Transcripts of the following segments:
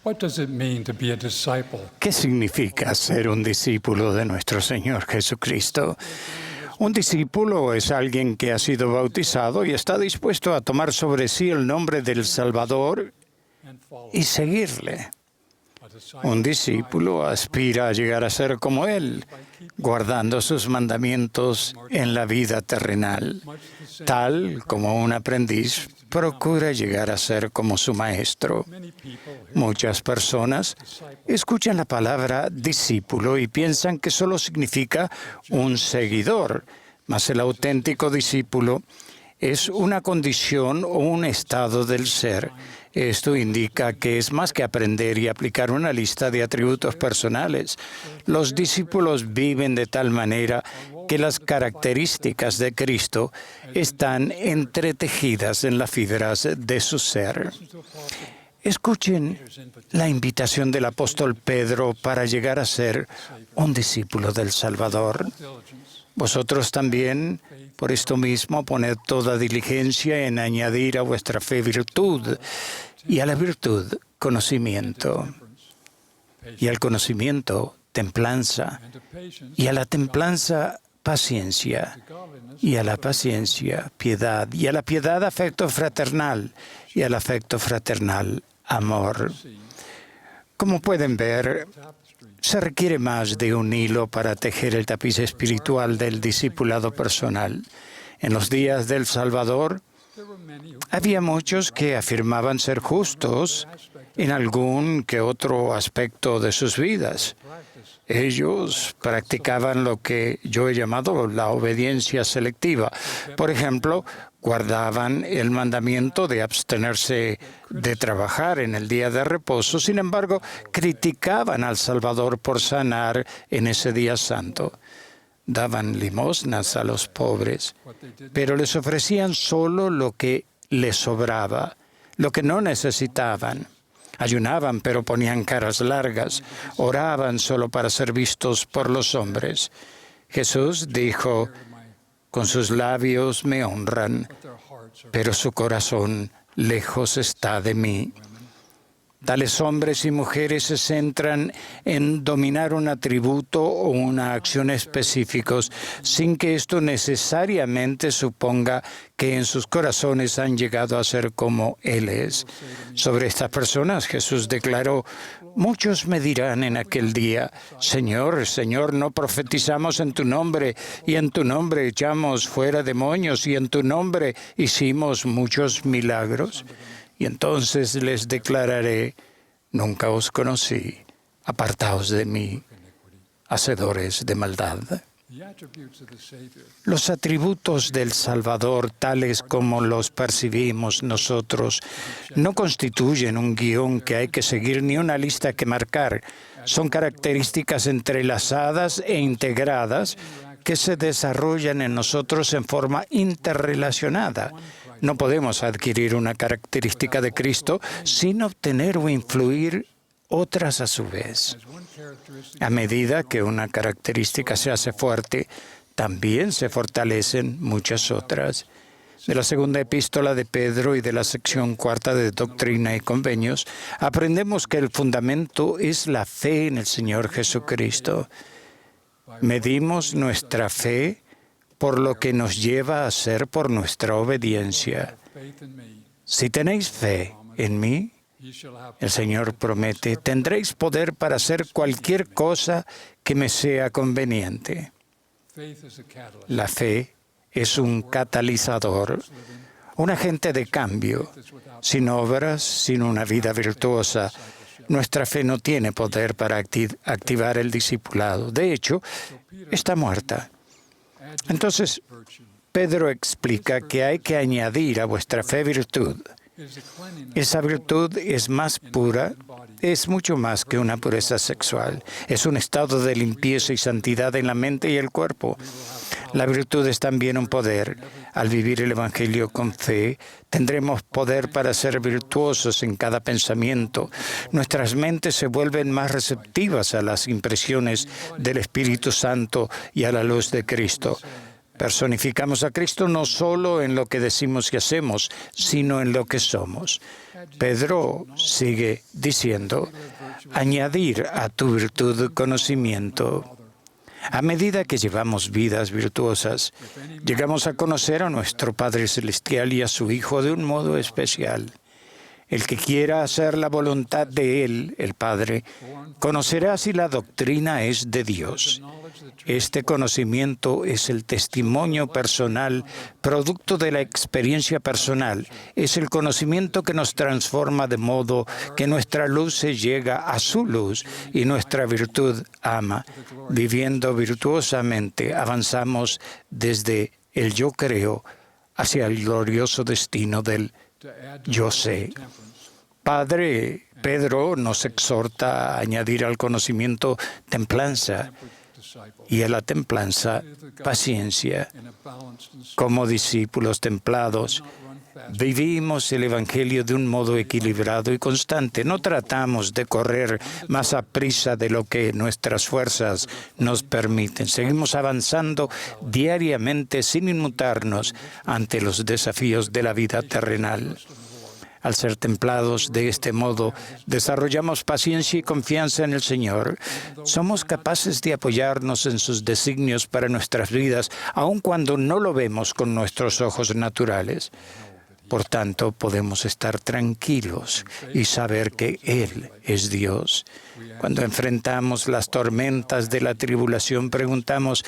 What does it mean to be a disciple? ¿Qué significa ser un discípulo de nuestro Señor Jesucristo? Un discípulo es alguien que ha sido bautizado y está dispuesto a tomar sobre sí el nombre del Salvador y seguirle. Un discípulo aspira a llegar a ser como Él, guardando sus mandamientos en la vida terrenal, tal como un aprendiz procura llegar a ser como su maestro. Muchas personas escuchan la palabra discípulo y piensan que solo significa un seguidor, mas el auténtico discípulo es una condición o un estado del ser. Esto indica que es más que aprender y aplicar una lista de atributos personales. Los discípulos viven de tal manera que las características de Cristo están entretejidas en las fibras de su ser. Escuchen la invitación del apóstol Pedro para llegar a ser un discípulo del Salvador. Vosotros también, por esto mismo, poned toda diligencia en añadir a vuestra fe virtud, y a la virtud conocimiento, y al conocimiento templanza, y a la templanza paciencia, y a la paciencia piedad, y a la piedad afecto fraternal, y al afecto fraternal amor. Como pueden ver, se requiere más de un hilo para tejer el tapiz espiritual del discipulado personal. En los días del Salvador, había muchos que afirmaban ser justos en algún que otro aspecto de sus vidas. Ellos practicaban lo que yo he llamado la obediencia selectiva. Por ejemplo, guardaban el mandamiento de abstenerse de trabajar en el día de reposo. Sin embargo, criticaban al Salvador por sanar en ese día santo. Daban limosnas a los pobres, pero les ofrecían solo lo que les sobraba, lo que no necesitaban. Ayunaban, pero ponían caras largas. Oraban solo para ser vistos por los hombres. Jesús dijo, con sus labios me honran, pero su corazón lejos está de mí. Tales hombres y mujeres se centran en dominar un atributo o una acción específicos, sin que esto necesariamente suponga que en sus corazones han llegado a ser como Él es. Sobre estas personas Jesús declaró, muchos me dirán en aquel día, Señor, Señor, no profetizamos en tu nombre, y en tu nombre echamos fuera demonios, y en tu nombre hicimos muchos milagros. Y entonces les declararé, nunca os conocí, apartaos de mí, hacedores de maldad. Los atributos del Salvador, tales como los percibimos nosotros, no constituyen un guión que hay que seguir ni una lista que marcar. Son características entrelazadas e integradas que se desarrollan en nosotros en forma interrelacionada. No podemos adquirir una característica de Cristo sin obtener o influir otras a su vez. A medida que una característica se hace fuerte, también se fortalecen muchas otras. De la segunda epístola de Pedro y de la sección 4 de Doctrina y Convenios, aprendemos que el fundamento es la fe en el Señor Jesucristo. Medimos nuestra fe por lo que nos lleva a ser por nuestra obediencia. Si tenéis fe en mí, el Señor promete, tendréis poder para hacer cualquier cosa que me sea conveniente. La fe es un catalizador, un agente de cambio. Sin obras, sin una vida virtuosa, nuestra fe no tiene poder para activar el discipulado. De hecho, está muerta. Entonces, Pedro explica que hay que añadir a vuestra fe virtud. Esa virtud es más pura, es mucho más que una pureza sexual. Es un estado de limpieza y santidad en la mente y el cuerpo. La virtud es también un poder. Al vivir el Evangelio con fe, tendremos poder para ser virtuosos en cada pensamiento. Nuestras mentes se vuelven más receptivas a las impresiones del Espíritu Santo y a la luz de Cristo. Personificamos a Cristo no solo en lo que decimos y hacemos, sino en lo que somos. Pedro sigue diciendo, añadir a tu virtud conocimiento. A medida que llevamos vidas virtuosas, llegamos a conocer a nuestro Padre Celestial y a su Hijo de un modo especial. El que quiera hacer la voluntad de Él, el Padre, conocerá si la doctrina es de Dios. Este conocimiento es el testimonio personal, producto de la experiencia personal. Es el conocimiento que nos transforma de modo que nuestra luz se llega a su luz y nuestra virtud ama. Viviendo virtuosamente, avanzamos desde el yo creo hacia el glorioso destino del yo sé. Padre Pedro nos exhorta a añadir al conocimiento templanza y a la templanza paciencia. Como discípulos templados, vivimos el Evangelio de un modo equilibrado y constante. No tratamos de correr más a prisa de lo que nuestras fuerzas nos permiten. Seguimos avanzando diariamente sin inmutarnos ante los desafíos de la vida terrenal. Al ser templados de este modo, desarrollamos paciencia y confianza en el Señor. Somos capaces de apoyarnos en sus designios para nuestras vidas, aun cuando no lo vemos con nuestros ojos naturales. Por tanto, podemos estar tranquilos y saber que Él es Dios. Cuando enfrentamos las tormentas de la tribulación, preguntamos,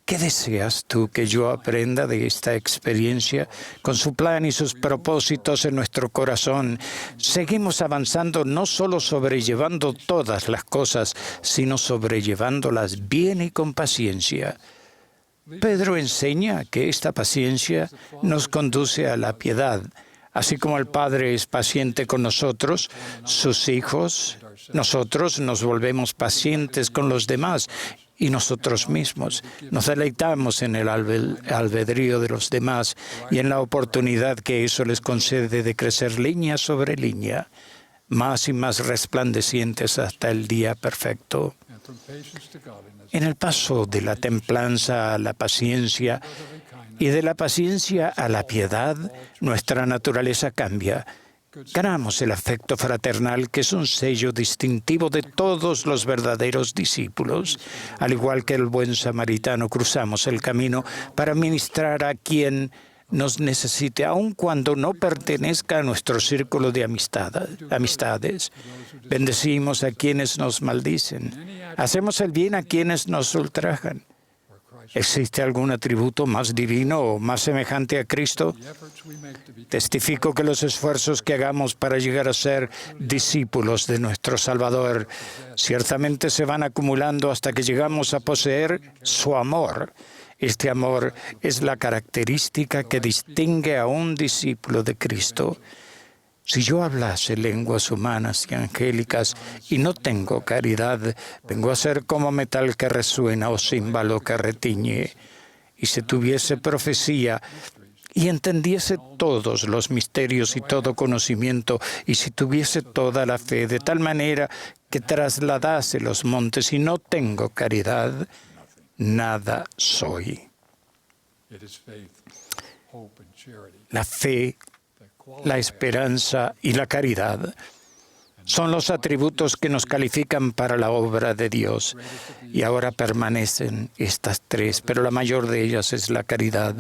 ¿qué deseas tú que yo aprenda de esta experiencia? Con su plan y sus propósitos en nuestro corazón, seguimos avanzando no solo sobrellevando todas las cosas, sino sobrellevándolas bien y con paciencia. Pedro enseña que esta paciencia nos conduce a la piedad. Así como el Padre es paciente con nosotros, sus hijos, nosotros nos volvemos pacientes con los demás y nosotros mismos. Nos deleitamos en el albedrío de los demás y en la oportunidad que eso les concede de crecer línea sobre línea, más y más resplandecientes hasta el día perfecto. En el paso de la templanza a la paciencia y de la paciencia a la piedad, nuestra naturaleza cambia. Ganamos el afecto fraternal, que es un sello distintivo de todos los verdaderos discípulos. Al igual que el buen samaritano, cruzamos el camino para ministrar a quien nos necesite, aun cuando no pertenezca a nuestro círculo de amistades. Bendecimos a quienes nos maldicen. Hacemos el bien a quienes nos ultrajan. ¿Existe algún atributo más divino o más semejante a Cristo? Testifico que los esfuerzos que hagamos para llegar a ser discípulos de nuestro Salvador ciertamente se van acumulando hasta que llegamos a poseer su amor. Este amor es la característica que distingue a un discípulo de Cristo. Si yo hablase lenguas humanas y angélicas y no tengo caridad, vengo a ser como metal que resuena o címbalo que retiñe. Y si tuviese profecía y entendiese todos los misterios y todo conocimiento, y si tuviese toda la fe de tal manera que trasladase los montes y no tengo caridad, nada soy. La fe, la esperanza y la caridad son los atributos que nos califican para la obra de Dios. Y ahora permanecen estas tres, pero la mayor de ellas es la caridad.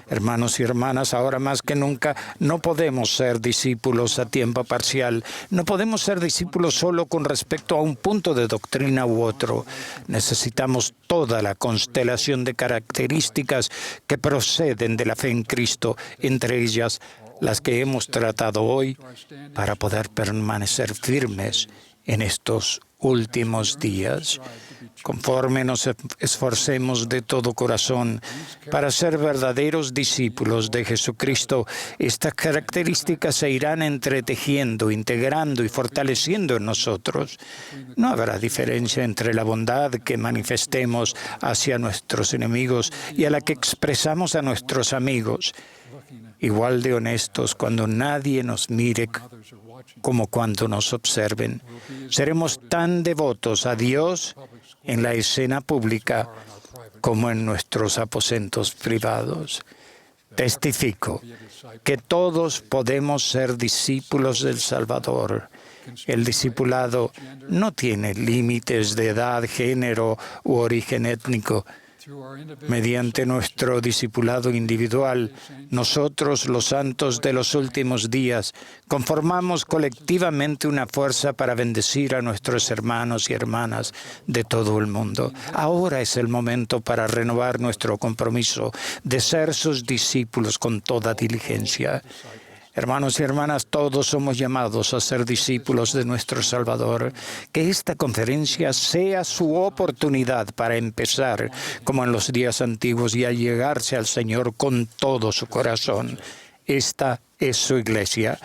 Hermanos y hermanas, ahora más que nunca no podemos ser discípulos a tiempo parcial. No podemos ser discípulos solo con respecto a un punto de doctrina u otro. Necesitamos toda la constelación de características que proceden de la fe en Cristo, entre ellas las que hemos tratado hoy, para poder permanecer firmes en estos últimos días. Conforme nos esforcemos de todo corazón para ser verdaderos discípulos de Jesucristo, estas características se irán entretejiendo, integrando y fortaleciendo en nosotros. No habrá diferencia entre la bondad que manifestemos hacia nuestros enemigos y a la que expresamos a nuestros amigos. Igual de honestos cuando nadie nos mire como cuando nos observen. Seremos tan devotos a Dios en la escena pública como en nuestros aposentos privados. Testifico que todos podemos ser discípulos del Salvador. El discipulado no tiene límites de edad, género u origen étnico. Mediante nuestro discipulado individual, nosotros, los santos de los últimos días, conformamos colectivamente una fuerza para bendecir a nuestros hermanos y hermanas de todo el mundo. Ahora es el momento para renovar nuestro compromiso de ser sus discípulos con toda diligencia. Hermanos y hermanas, todos somos llamados a ser discípulos de nuestro Salvador. Que esta conferencia sea su oportunidad para empezar, como en los días antiguos, y allegarse al Señor con todo su corazón. Esta es su iglesia.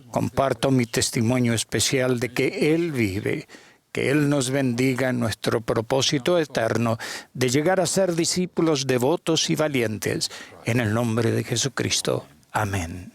Comparto mi testimonio especial de que Él vive. Que Él nos bendiga en nuestro propósito eterno de llegar a ser discípulos devotos y valientes. En el nombre de Jesucristo. Amén.